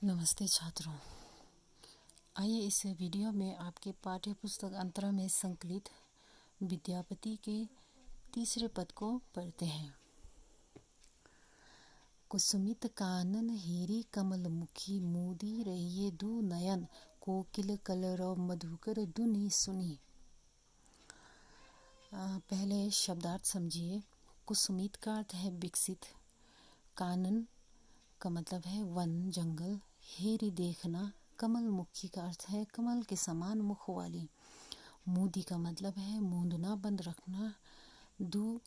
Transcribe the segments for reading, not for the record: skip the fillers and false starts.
नमस्ते छात्रों। आइए इस वीडियो में आपके पाठ्य पुस्तक अंतरा में संकलित विद्यापति के तीसरे पद को पढ़ते हैं। कुसुमित कानन हेरी कमल मुखी मोदी रहिए दू नयन कोकिल कलरव मधुकर धुनि सुनी। पहले शब्दार्थ समझिए। कुसुमित का अर्थ है विकसित, कानन का मतलब है वन जंगल, हेरी देखना, कमल मुखी का अर्थ है कमल के समान मुख वाली, मूदी का मतलब है मूंदना बंद रखना, दू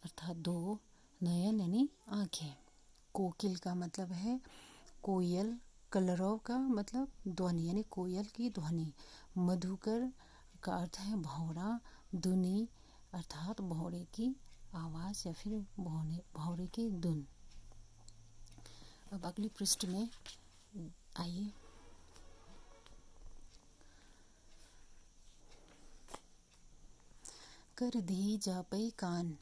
अर्थात दो, नयन यानी आंखें, कोकिल का मतलब है कोयल, कलरव का मतलब ध्वनि यानी कोयल की ध्वनि, मधुकर का अर्थ है भौरा, धुनि अर्थात भौरे की आवाज या फिर भौरे की धुन। अब अगली पृष्ठ में आइए। कर दी जापई कान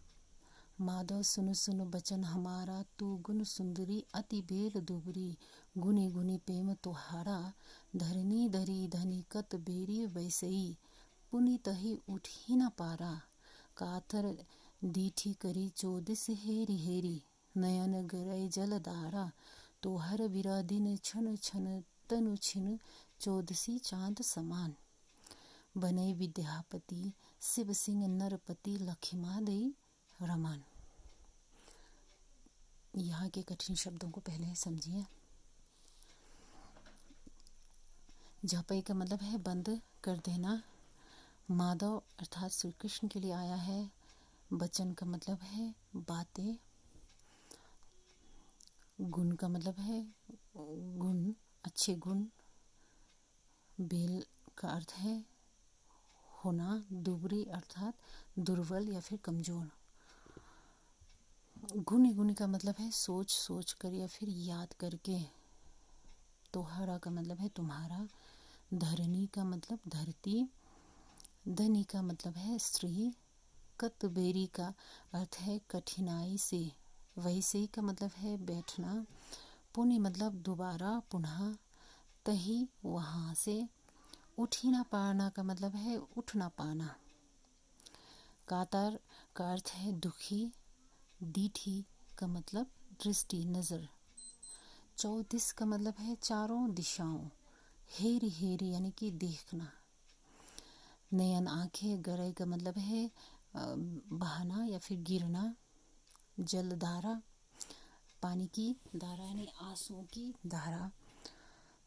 माधव सुन सुन बचन हमारा, तू गुण सुंदरी अति बेल दुबरी, गुनी गुनी प्रेम तुहारा, धरनी धरी धनी कत बेरी वैसई, पुनि तही उठी न पारा, कातर दीठी करी चौदिस हेरी हेरी, नयन गरई जलधारा, तोहर बिरा दिन छन छन तनु छिन, चौदसी चांद समान, बनई विद्यापति शिव सिंह नरपति, लखिमा दई रमान। यहाँ के कठिन शब्दों को पहले समझिए। झापई का मतलब है बंद कर देना, माधव अर्थात श्री कृष्ण के लिए आया है, बचन का मतलब है बातें, गुण का मतलब है गुण अच्छे गुण, बेल का अर्थ है होना, दुबरी अर्थात दुर्बल या फिर कमजोर, गुनी गुनी का मतलब है सोच सोच कर या फिर याद करके, तोहरा का मतलब है तुम्हारा, धरनी का मतलब धरती, धनी का मतलब है स्त्री, कतबेरी का अर्थ है कठिनाई से, वैसे का मतलब है बैठना, पुनि मतलब दोबारा पुनः, तही वहाँ से, उठी ना पाना का मतलब है उठ ना पाना, कातर का अर्थ है दुखी, दीठी का मतलब दृष्टि नजर, चौदिस का मतलब है चारों दिशाओं, हेरी हेरी यानी कि देखना, नयन आंखें, गरई का मतलब है बहाना या फिर गिरना, जलधारा पानी की धारा यानी आंसुओं की धारा,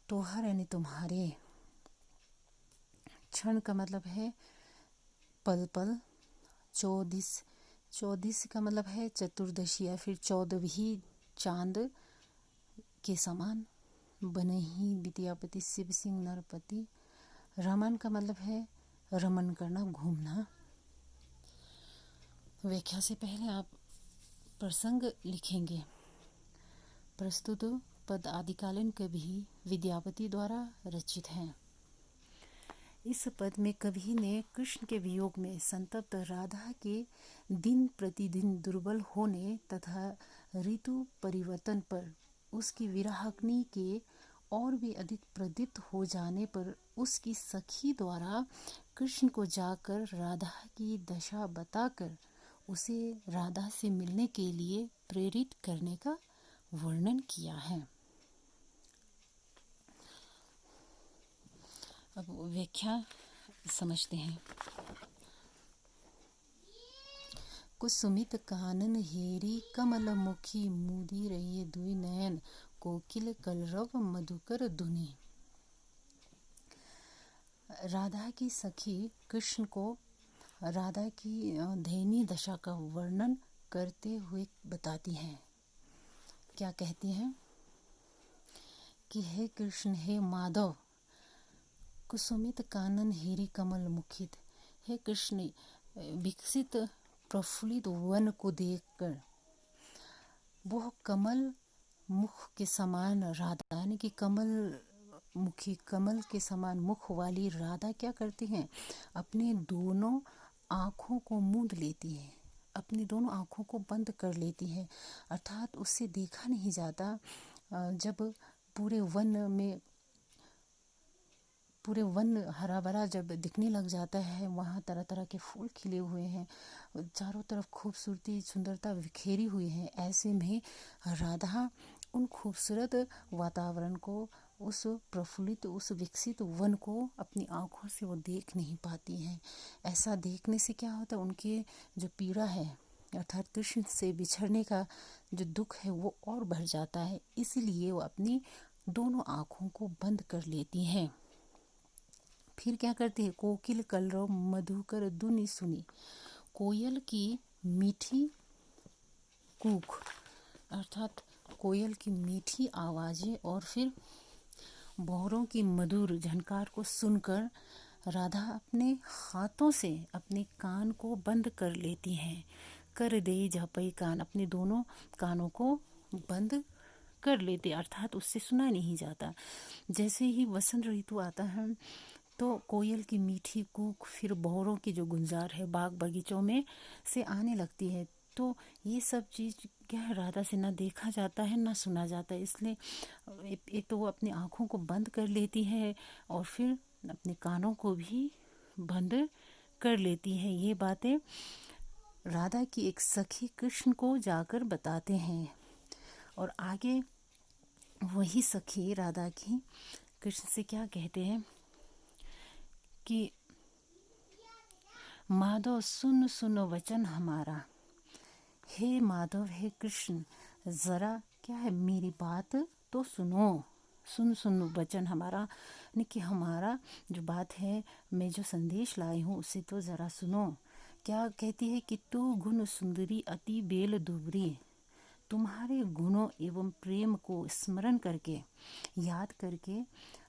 तोहर यानी तुम्हारे, क्षण का मतलब है पल पल, चौदिस, चौदिस का मतलब है चतुर्दशी या फिर 14वीं चांद के समान, बनही विद्यापति शिव सिंह नरपति, रमन का मतलब है रमन करना घूमना। व्याख्या से पहले आप प्रसंग लिखेंगे। प्रस्तुत पद आदिकालीन कवि विद्यापति द्वारा रचित है। इस पद में कवि ने कृष्ण के वियोग में संतप्त राधा के दिन प्रतिदिन दुर्बल होने तथा ऋतु परिवर्तन पर उसकी विरहाग्नि के और भी अधिक प्रदीप्त हो जाने पर उसकी सखी द्वारा कृष्ण को जाकर राधा की दशा बताकर उसे राधा से मिलने के लिए प्रेरित करने का वर्णन किया है। अब व्याख्या समझते हैं। कुसुमित कानन हेरी कमल मुखी मूदी रहिए दुई नयन कोकिल कलरव मधुकर धुनि। राधा की सखी कृष्ण को राधा की दयनीय दशा का वर्णन करते हुए बताती हैं। क्या कहती हैं कि हे कृष्ण, हे माधव, कुसुमित कानन हेरी कमल मुखित, हे कृष्ण, विकसित प्रफुल्लित वन को देखकर वह कमल मुख के समान राधा यानी कि कमल मुखी, कमल के समान मुख वाली राधा क्या करती हैं, अपने दोनों आँखों को मूंद लेती हैं, अपनी दोनों आँखों को बंद कर लेती हैं, अर्थात उससे देखा नहीं जाता। जब पूरे वन हरा भरा जब दिखने लग जाता है, वहाँ तरह तरह के फूल खिले हुए हैं, चारों तरफ खूबसूरती सुंदरता बिखेरी हुई है, ऐसे में राधा उन खूबसूरत वातावरण को, उस प्रफुल्लित, उस विकसित वन को अपनी आँखों से वो देख नहीं पाती हैं। ऐसा देखने से क्या होता है, उनके जो पीड़ा है अर्थात कृष्ण से बिछड़ने का जो दुख है वो और बढ़ जाता है। इसलिए वो अपनी दोनों आँखों को बंद कर लेती हैं। फिर क्या करती है, कोकिल कलरव मधुकर धुनि सुनी। कोयल की मीठी कूक अर्थात कोयल की मीठी आवाज़ें और फिर भौरों की मधुर झनकार को सुनकर राधा अपने हाथों से अपने कान को बंद कर लेती हैं। कर दे झपई कान, अपने दोनों कानों को बंद कर लेते, अर्थात उससे सुना नहीं जाता। जैसे ही वसंत ऋतु आता है तो कोयल की मीठी कूक, फिर भौरों की जो गुंजार है बाग बगीचों में से आने लगती है। तो ये सब चीज़ क्या है, राधा से ना देखा जाता है ना सुना जाता है, इसलिए एक तो वो अपनी आँखों को बंद कर लेती है और फिर अपने कानों को भी बंद कर लेती है। ये बातें राधा की एक सखी कृष्ण को जाकर बताते हैं और आगे वही सखी राधा की कृष्ण से क्या कहते हैं कि माधव सुन सुनो वचन हमारा, हे माधव हे कृष्ण ज़रा क्या है मेरी बात तो सुनो, सुनो वचन हमारा, यानी कि हमारा जो बात है, मैं जो संदेश लाई हूँ उसे तो ज़रा सुनो। क्या कहती है कि तू गुण सुंदरी अति बेल दुबरी, तुम्हारे गुणों एवं प्रेम को स्मरण करके, याद करके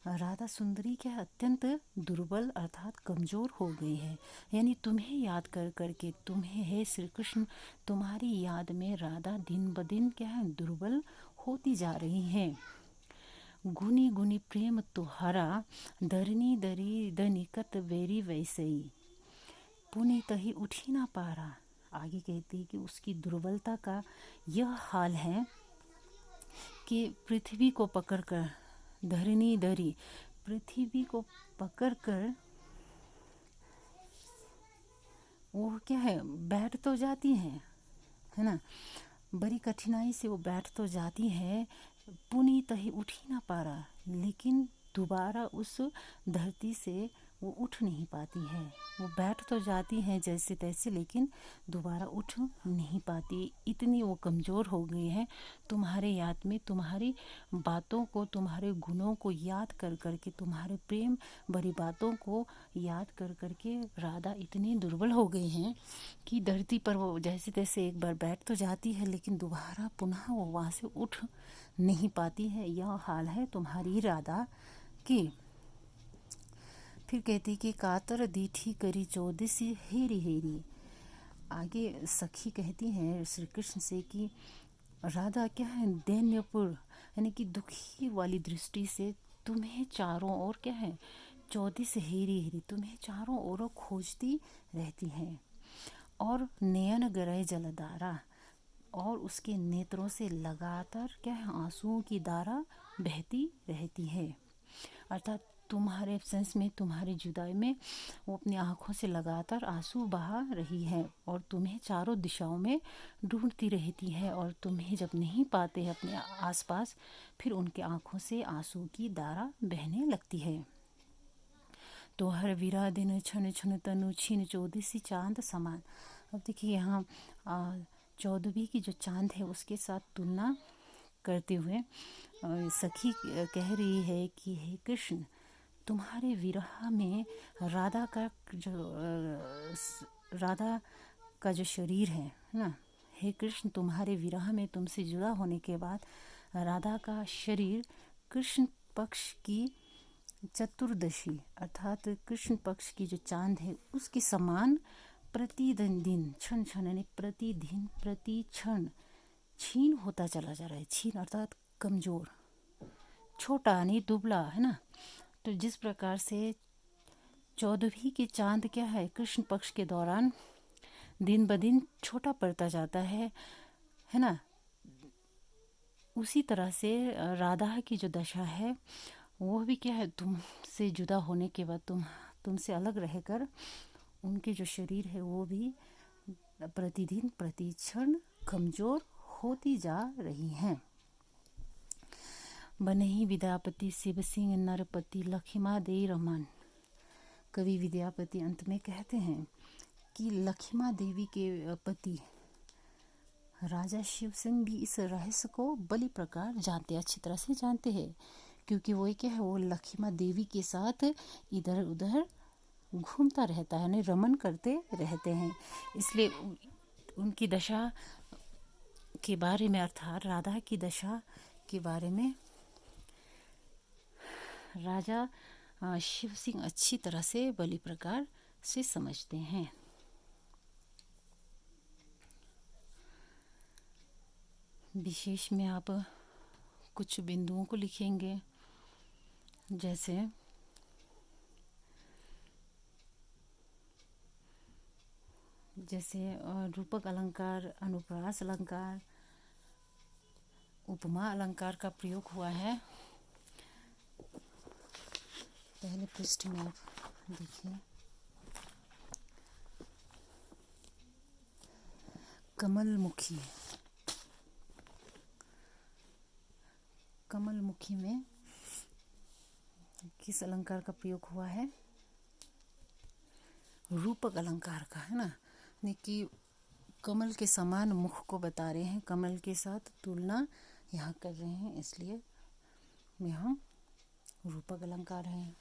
राधा सुंदरी क्या अत्यंत दुर्बल अर्थात कमज़ोर हो गई है। यानी तुम्हें याद कर करके, तुम्हें है श्री कृष्ण, तुम्हारी याद में राधा दिन ब दिन क्या है दुर्बल होती जा रही है। गुनी गुनी प्रेम तुहारा, धरनी दरी दनिकत बेरी वैसई, पुनीत ही उठी ना पारा। आगे कहती है कि उसकी दुर्बलता का यह हाल है कि पृथ्वी को पकड़कर, धरनी दरी पृथ्वी को पकड़कर वो क्या है बैठ तो जाती है ना, बड़ी कठिनाई से वो बैठ तो जाती है, पुनीत ही उठ ही ना पा रहा, लेकिन दोबारा उस धरती से वो उठ नहीं पाती है। वो बैठ तो जाती हैं जैसे तैसे, लेकिन दोबारा उठ नहीं पाती, इतनी वो कमज़ोर हो गई है। तुम्हारे याद में, तुम्हारी बातों को, तुम्हारे गुणों को याद कर कर के, तुम्हारे प्रेम भरी बातों को याद कर कर के राधा इतनी दुर्बल हो गई हैं कि धरती पर वो जैसे तैसे एक बार बैठ तो जाती है, लेकिन दोबारा पुनः वो वहाँ से उठ नहीं पाती है। यह हाल है तुम्हारी राधा की। फिर कहती कि कातर दीठी करी चौदिसी हेरी हेरी। आगे सखी कहती हैं श्री कृष्ण से कि राधा क्या है दैन्यपुर, यानी कि दुखी वाली दृष्टि से तुम्हें चारों ओर क्या है, 24 हेरी हेरी, तुम्हें चारों ओर खोजती रहती हैं। और नयन गरय जलधारा, और उसके नेत्रों से लगातार क्या है आंसुओं की धारा बहती रहती है। अर्थात तुम्हारे एब्सेंस में, तुम्हारी जुदाई में वो अपनी आँखों से लगातार आंसू बहा रही है और तुम्हें चारों दिशाओं में ढूंढती रहती है, और तुम्हें जब नहीं पाते हैं अपने आसपास, फिर उनके आँखों से आंसू की धारा बहने लगती है। तो हर विरा दिन छन छन तनु छीन चौदिसी चांद समान। अब देखिए यहाँ 14वीं की जो चांद है उसके साथ तुलना करते हुए सखी कह रही है कि हे कृष्ण, तुम्हारे विरह में राधा का जो शरीर है ना, हे कृष्ण, तुम्हारे विरह में, तुमसे जुदा होने के बाद राधा का शरीर कृष्ण पक्ष की चतुर्दशी अर्थात कृष्ण पक्ष की जो चांद है उसके समान प्रतिदिन क्षण क्षण यानी प्रतिदिन प्रति क्षण छीन होता चला जा रहा है। छीन अर्थात कमज़ोर, छोटा नहीं दुबला, है ना। तो जिस प्रकार से 14वीं की चांद क्या है कृष्ण पक्ष के दौरान दिन ब दिन छोटा पड़ता जाता है ना, उसी तरह से राधा की जो दशा है वो भी क्या है, तुमसे जुदा होने के बाद तुमसे अलग रहकर उनके जो शरीर है वो भी प्रतिदिन प्रतिक्षण कमज़ोर होती जा रही हैं। बनहि विद्यापति शिव सिंह नरपति लखिमा दे रमन। कवि विद्यापति अंत में कहते हैं कि लखिमा देवी के पति राजा शिव सिंह भी इस रहस्य को बड़ी प्रकार जानते, अच्छी तरह से जानते हैं, क्योंकि वो क्या है, वो लखिमा देवी के साथ इधर उधर घूमता रहता है, यानी रमन करते रहते हैं। इसलिए उनकी दशा के बारे में, अर्थात राधा की दशा के बारे में राजा शिव सिंह अच्छी तरह से बड़ी प्रकार से समझते हैं। विशेष में आप कुछ बिंदुओं को लिखेंगे, जैसे रूपक अलंकार, अनुप्रास अलंकार, उपमा अलंकार का प्रयोग हुआ है। पहले पृष्ठ में आप देखिए, कमलमुखी। कमलमुखी में किस अलंकार का प्रयोग हुआ है? रूपक अलंकार का, है ना, कि कमल के समान मुख को बता रहे हैं, कमल के साथ तुलना यहाँ कर रहे हैं, इसलिए यहाँ रूपक अलंकार है।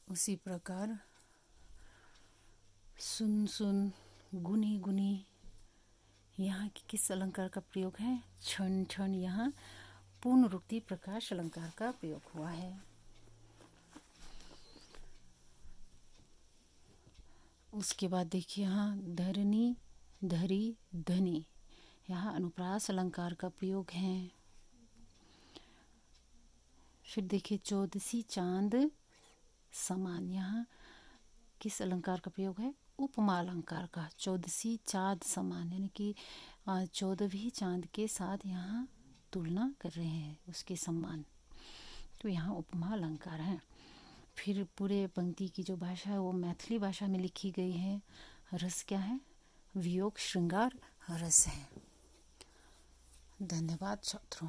उसी प्रकार सुन सुन गुनी गुनी, यहाँ की किस अलंकार का प्रयोग है? क्षण क्षण, यहाँ पूर्णरूक्ति प्रकाश अलंकार का प्रयोग हुआ है। उसके बाद देखिए यहाँ धरनी धरी धनी, यहाँ अनुप्रास अलंकार का प्रयोग है। फिर देखिए चौदसी चांद समान, यहाँ किस अलंकार का प्रयोग है? उपमा अलंकार का। चौदसी चांद समान, यानी कि 14वीं चांद के साथ यहाँ तुलना कर रहे हैं, उसके सम्मान, तो यहाँ उपमा अलंकार है। फिर पूरे पंक्ति की जो भाषा है वो मैथिली भाषा में लिखी गई है। रस क्या है? वियोग श्रृंगार रस है। धन्यवाद छात्रों।